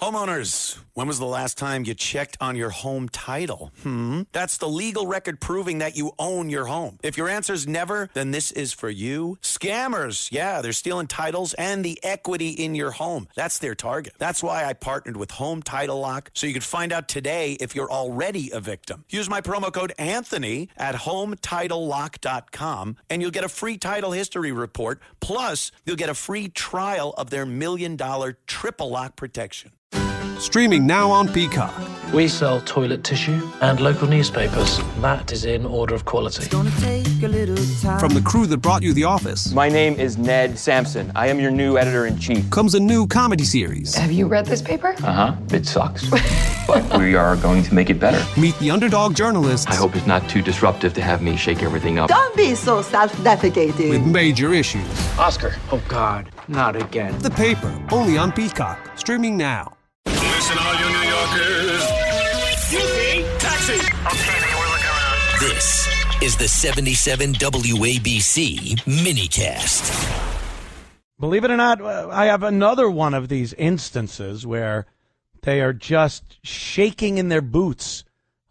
Homeowners, when was the last time you checked on your home title? That's the legal record proving that you own your home. If your answer's never, then this is for you. Scammers, yeah, they're stealing titles and the equity in your home. That's their target. That's why I partnered with Home Title Lock, so you can find out today if you're already a victim. Use my promo code Anthony at HometitleLock.com, and you'll get a free title history report. Plus, you'll get a free trial of their $1 million triple lock protection. Streaming now on Peacock. We sell toilet tissue and local newspapers. That is in order of quality. From the crew that brought you The Office. My name is Ned Sampson. I am your new editor-in-chief. Comes a new comedy series. Have you read this paper? It sucks. But we are going to make it better. Meet the underdog journalists. I hope it's not too disruptive to have me shake everything up. Don't be so self-defecating. With major issues. Oscar. Oh, God. Not again. The Paper. Only on Peacock. Streaming now. Listen, all you New Yorkers. Excuse me, taxi. Okay, we're looking around. This is the 77 WABC minicast. Believe it or not, I have another one of these instances where they are just shaking in their boots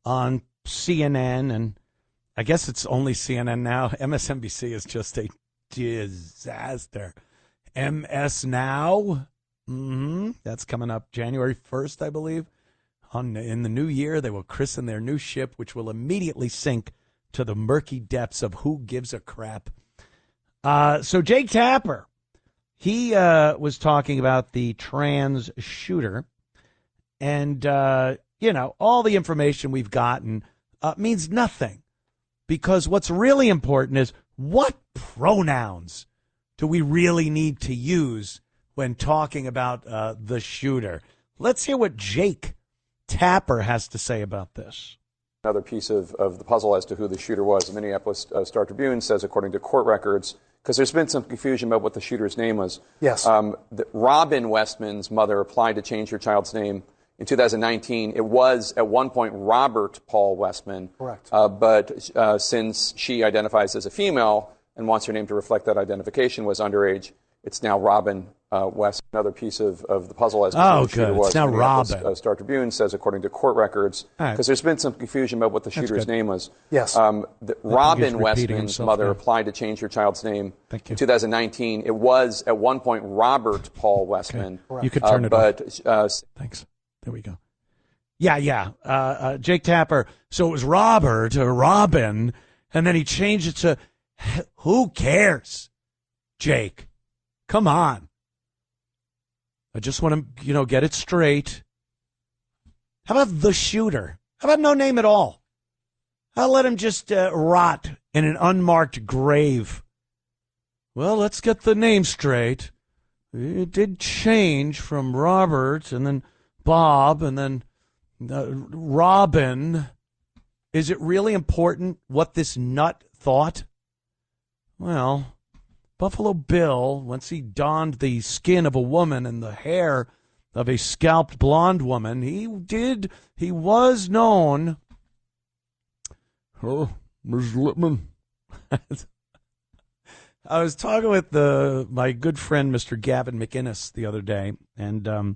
on CNN, and I guess it's only CNN now. MSNBC is just a disaster. MS Now. That's coming up January 1st, I believe. In the new year, they will christen their new ship, which will immediately sink to the murky depths of who gives a crap. So Jake Tapper, he was talking about the trans shooter. And, all the information we've gotten means nothing. Because what's really important is what pronouns do we really need to use when talking about the shooter. Let's hear what Jake Tapper has to say about this. Another piece of the puzzle as to who the shooter was. The Minneapolis Star-Tribune says, according to court records, because there's been some confusion about what the shooter's name was. Yes. Robin Westman's mother applied to change her child's name in 2019. It was, at one point, Robert Paul Westman. Correct. But since she identifies as a female and wants her name to reflect that identification, was underage, it's now Robin West. Another piece of the puzzle as to who the shooter was. It's now Robin. Star-Tribune says, according to court records, because there's been some confusion about what the shooter's name was. Yes. Robin Westman's mother applied to change her child's name in 2019. It was, at one point, Robert Paul Westman. Okay. You could turn it off. Thanks. There we go. Yeah. Jake Tapper. So it was Robert or Robin, and then he changed it to, who cares, Jake? Come on. I just want to, get it straight. How about the shooter? How about no name at all? I'll let him just rot in an unmarked grave. Well, let's get the name straight. It did change from Robert and then Bob and then Robin. Is it really important what this nut thought? Well, Buffalo Bill, once he donned the skin of a woman and the hair of a scalped blonde woman, he was known. Oh, Ms. Lippman. I was talking with my good friend, Mr. Gavin McInnes, the other day, and I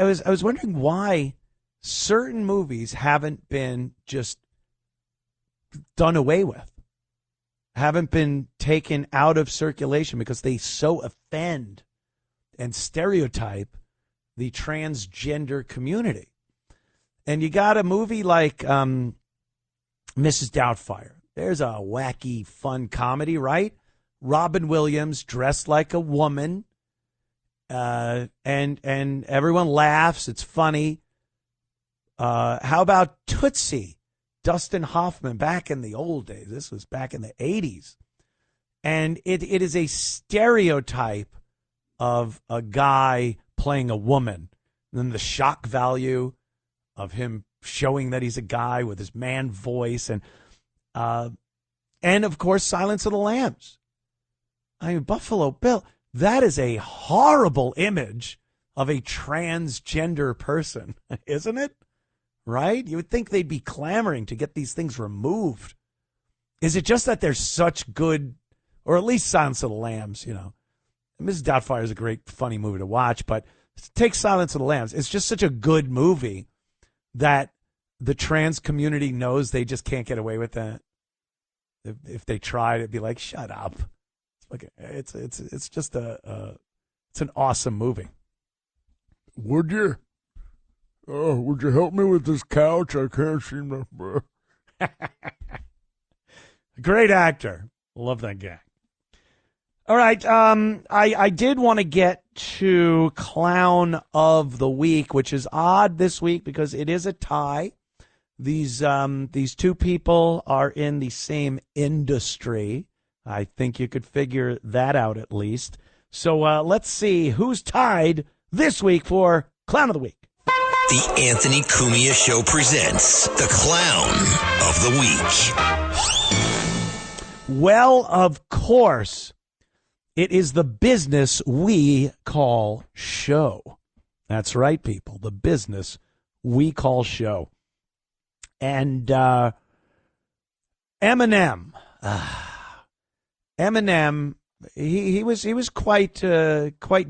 was wondering why certain movies haven't been just done away with. Haven't been taken out of circulation because they so offend and stereotype the transgender community. And you got a movie like Mrs. Doubtfire. There's a wacky, fun comedy, right? Robin Williams dressed like a woman, and everyone laughs. It's funny. How about Tootsie? Dustin Hoffman, back in the old days. This was back in the 80s. And it is a stereotype of a guy playing a woman. And then the shock value of him showing that he's a guy with his man voice. And of course, Silence of the Lambs. I mean, Buffalo Bill, that is a horrible image of a transgender person, isn't it? Right? You would think they'd be clamoring to get these things removed. Is it just that they're such good, or at least Silence of the Lambs, Mrs. Doubtfire is a great, funny movie to watch, but take Silence of the Lambs. It's just such a good movie that the trans community knows they just can't get away with that. If they tried, it'd be like, shut up. It's just it's an awesome movie. Would you? Oh, would you help me with this couch? I can't seem to. Great actor. Love that guy. All right. I did want to get to Clown of the Week, which is odd this week because it is a tie. These two people are in the same industry. I think you could figure that out at least. So let's see who's tied this week for Clown of the Week. The Anthony Cumia Show presents the Clown of the Week. Well, of course, it is the business we call show. That's right, people. The business we call show. And Eminem. Eminem, he was quite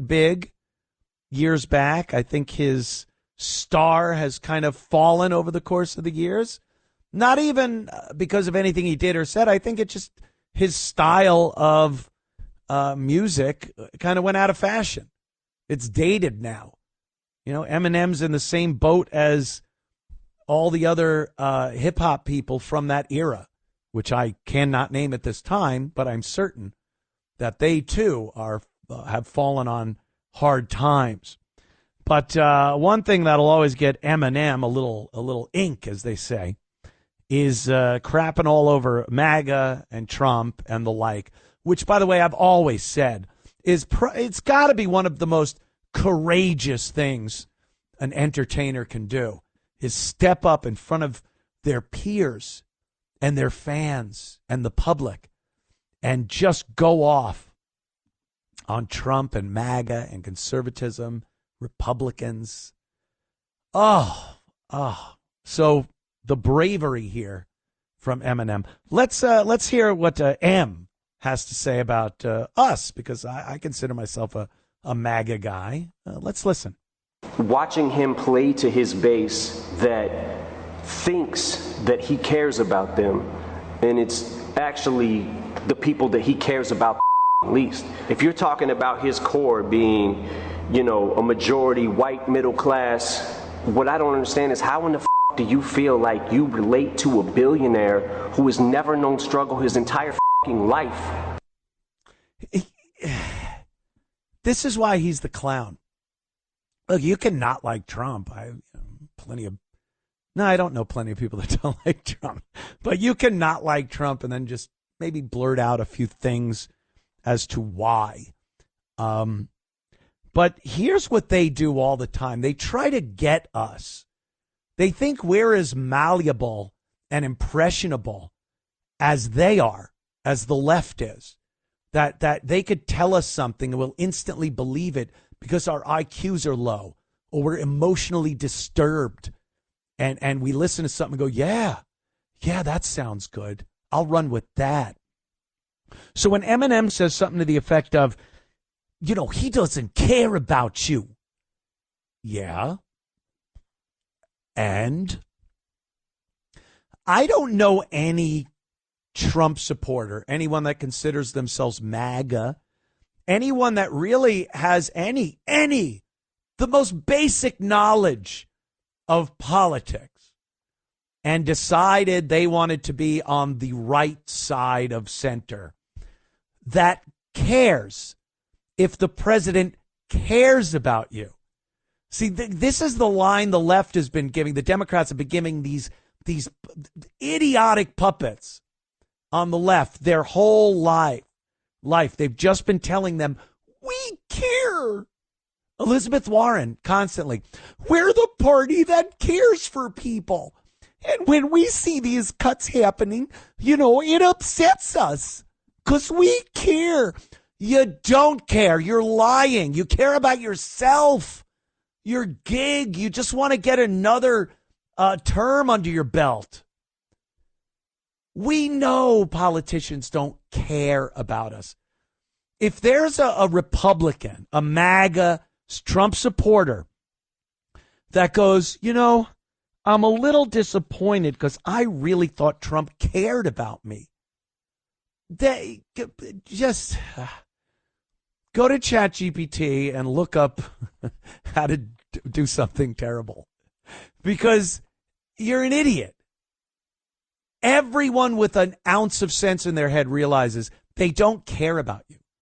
big years back. I think his star has kind of fallen over the course of the years. Not even because of anything he did or said. I think it's just his style of music kind of went out of fashion. It's dated now. You know, Eminem's in the same boat as all the other hip-hop people from that era, which I cannot name at this time, but I'm certain that they, too, have fallen on hard times. But one thing that'll always get Eminem a little ink, as they say, is crapping all over MAGA and Trump and the like, which, by the way, I've always said it's got to be one of the most courageous things an entertainer can do, is step up in front of their peers and their fans and the public and just go off on Trump and MAGA and conservatism, Republicans. So the bravery here from Eminem. Let's hear what M has to say about us, because I consider myself a MAGA guy. Let's listen. Watching him play to his base that thinks that he cares about them, and it's actually the people that he cares about least. If you're talking about his core being, you know, a majority white middle class, what I don't understand is how in the do you feel like you relate to a billionaire who has never known struggle his entire life? This is why he's the clown. Look, you cannot like Trump. I don't know plenty of people that don't like Trump. But you cannot like Trump and then just maybe blurt out a few things as to why. But here's what they do all the time. They try to get us. They think we're as malleable and impressionable as they are, as the left is. That they could tell us something and we'll instantly believe it because our IQs are low or we're emotionally disturbed. And we listen to something and go, yeah, that sounds good. I'll run with that. So when Eminem says something to the effect of, you know, he doesn't care about you. Yeah. And I don't know any Trump supporter, anyone that considers themselves MAGA, anyone that really has the most basic knowledge of politics and decided they wanted to be on the right side of center, that cares if the president cares about you. See, this is the line the left has been giving. The Democrats have been giving these idiotic puppets on the left their whole life. They've just been telling them, we care. Elizabeth Warren constantly, we're the party that cares for people. And when we see these cuts happening, you know, it upsets us because we care. You don't care. You're lying. You care about yourself, your gig. You just want to get another term under your belt. We know politicians don't care about us. If there's a Republican, a MAGA Trump supporter that goes, I'm a little disappointed because I really thought Trump cared about me. They just go to ChatGPT and look up how to do something terrible, because you're an idiot. Everyone with an ounce of sense in their head realizes they don't care about you.